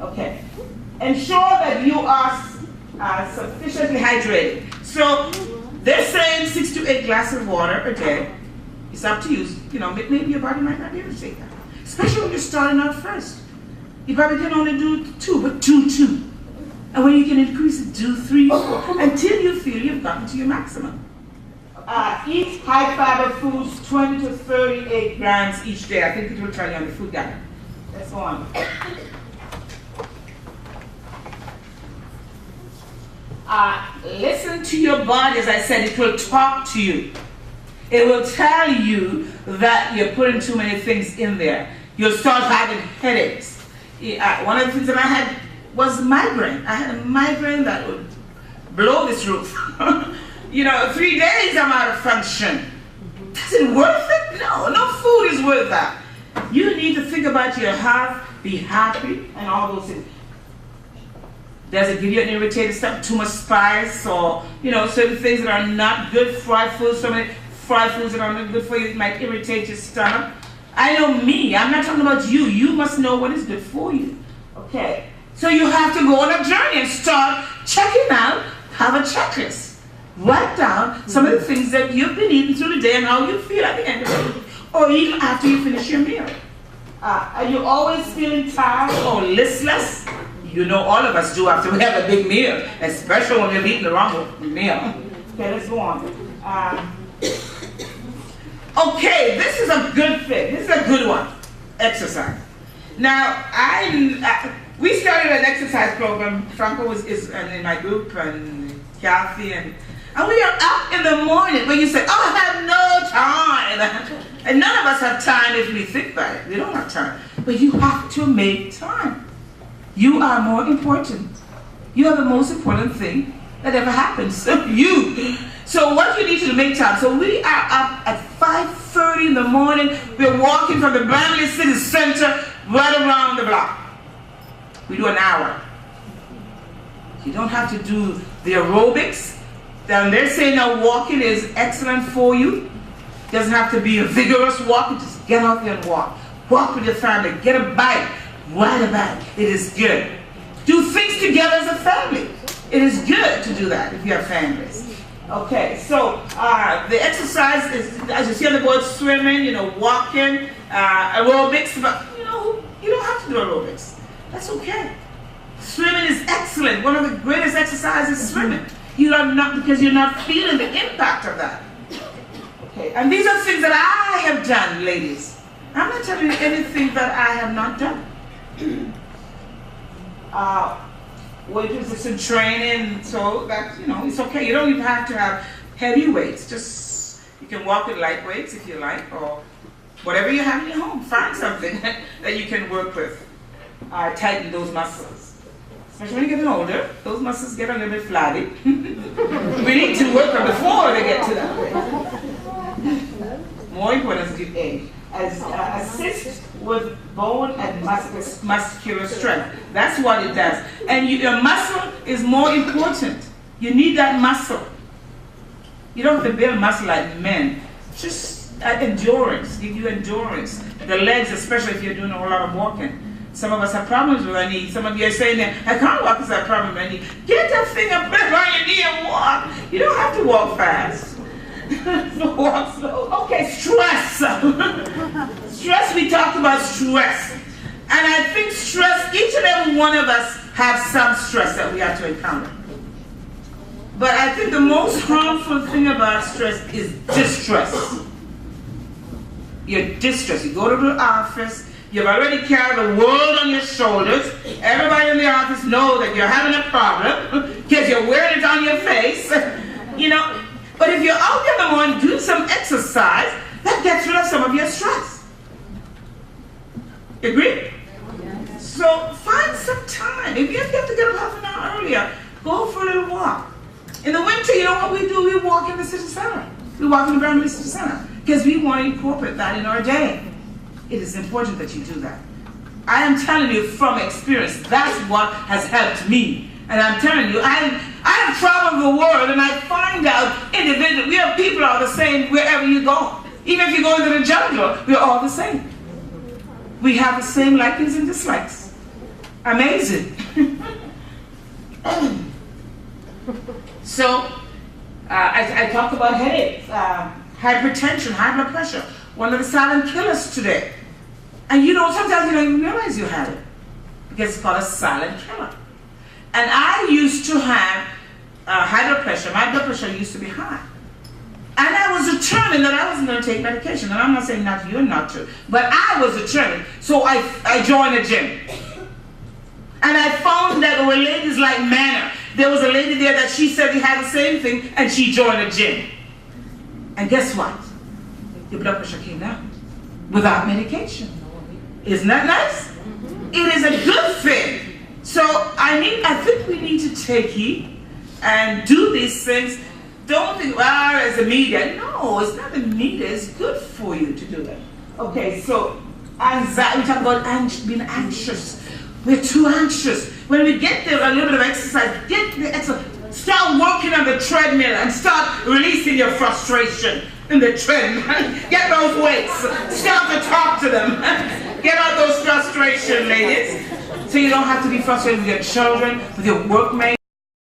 Okay. Ensure that you are sufficiently hydrated. So they're saying 6 to 8 glasses of water a day. It's up to you. You know, maybe your body might not be able to take that. Especially when you're starting out first. You probably can only do 2, but do 2. And when you can increase it, do 3, 4, until you feel you've gotten to your maximum. Eat high fiber foods, 20 to 38 grams each day. I think it will tell you on the food guide. Let's go on. Listen to your body. As I said, it will talk to you. It will tell you that you're putting too many things in there. You'll start having headaches. One of the things that I had was migraine. I had a migraine that would blow this roof. 3 days I'm out of function. Is it worth it? No food is worth that. You need to think about your health, be happy, and all those things. Does it give you an irritated stomach, too much spice, or certain things that are not good, fried foods, so many fried foods that are not good for you, it might irritate your stomach. I know me, I'm not talking about you. You must know what is good for you. Okay. So you have to go on a journey and start checking out, have a checklist. Write down some of the things that you've been eating through the day and how you feel at the end of it, or even after you finish your meal. Are you always feeling tired or listless? All of us do after we have a big meal, especially when we're eating the wrong meal. Okay, let's go on. Okay, this is a good thing. This is a good one. Exercise. Now, we started an exercise program. Franco is in my group, and Kathy, and we are up in the morning. When you say, "Oh, I have no time," and none of us have time if we think about it. We don't have time, but you have to make time. You are more important. You are the most important thing that ever happens. So what you need to do, make time. So we are up at 5:30 in the morning. We're walking from the Bramley City Center right around the block. We do an hour. You don't have to do the aerobics. They're saying that walking is excellent for you. It doesn't have to be a vigorous walk. You just get out there and walk. Walk with your family. Get a bike. Ride a bike. It is good. Do things together as a family. It is good to do that if you have families. Okay, so the exercise is, as you see on the board, swimming, walking, aerobics, but you don't have to do aerobics. That's okay. Swimming is excellent. One of the greatest exercises is swimming. You are not, because you're not feeling the impact of that. Okay, and these are things that I have done, ladies. I'm not telling you anything that I have not done. Weight resistant training, so that it's okay. You don't even have to have heavy weights. Just you can walk with light weights if you like, or whatever you have in your home. Find something that you can work with. Tighten those muscles. Especially when you're getting older, those muscles get a little bit flabby. We need to work them before they get to that way. More important as you age. Assist with bone and muscular strength. That's what it does. And your muscle is more important. You need that muscle. You don't have to build muscle like men. Just endurance. Give you endurance. The legs, especially if you're doing a whole lot of walking. Some of us have problems with our knees. Some of you are saying that I can't walk because I have a problem with my knee. Get that thing up on your knee and walk. You don't have to walk fast. So walk slow. Okay, stress. Stress, we talked about stress. And I think stress, each and every one of us have some stress that we have to encounter. But I think the most harmful thing about stress is distress. You're distressed. You go to the office, you've already carried the world on your shoulders. Everybody in the office knows that you're having a problem because you're wearing it on your face. But if you're out there in the morning doing some exercise, that gets rid of some of your stress. Agree? So find some time. If you have to get up half an hour earlier, go for a little walk. In the winter, you know what we do? We walk in the city center. We walk in the Bramley City Center because we want to incorporate that in our day. It is important that you do that. I am telling you from experience, that's what has helped me. And I'm telling you, I have traveled the world and I find out individually, we have people are the same wherever you go. Even if you go into the jungle, we're all the same. We have the same likings and dislikes. amazing. So, I talked about headaches, hypertension, high blood pressure, one of the silent killers today. And you know, sometimes you don't even realize you have it, because it's called a silent killer. And I used to have high blood pressure. My blood pressure used to be high. And I was determined that I wasn't going to take medication. And I'm not saying not you not to, but I was determined. So I joined a gym. And I found that there were ladies like Manna. There was a lady there that she said she had the same thing, and she joined a gym. And guess what? Your blood pressure came down without medication. Isn't that nice? It is a good thing. So I think we need to take heed and do these things. Don't think, well, as the media. No, it's not the media. It's good for you to do that. Okay, so anxiety. We talk about being anxious. We're too anxious. When we get there, a little bit of exercise, get the exercise. Start working on the treadmill and start releasing your frustration in the treadmill. Get those weights. Start to talk to them. Get out those frustration, ladies. So you don't have to be frustrated with your children, with your workmates.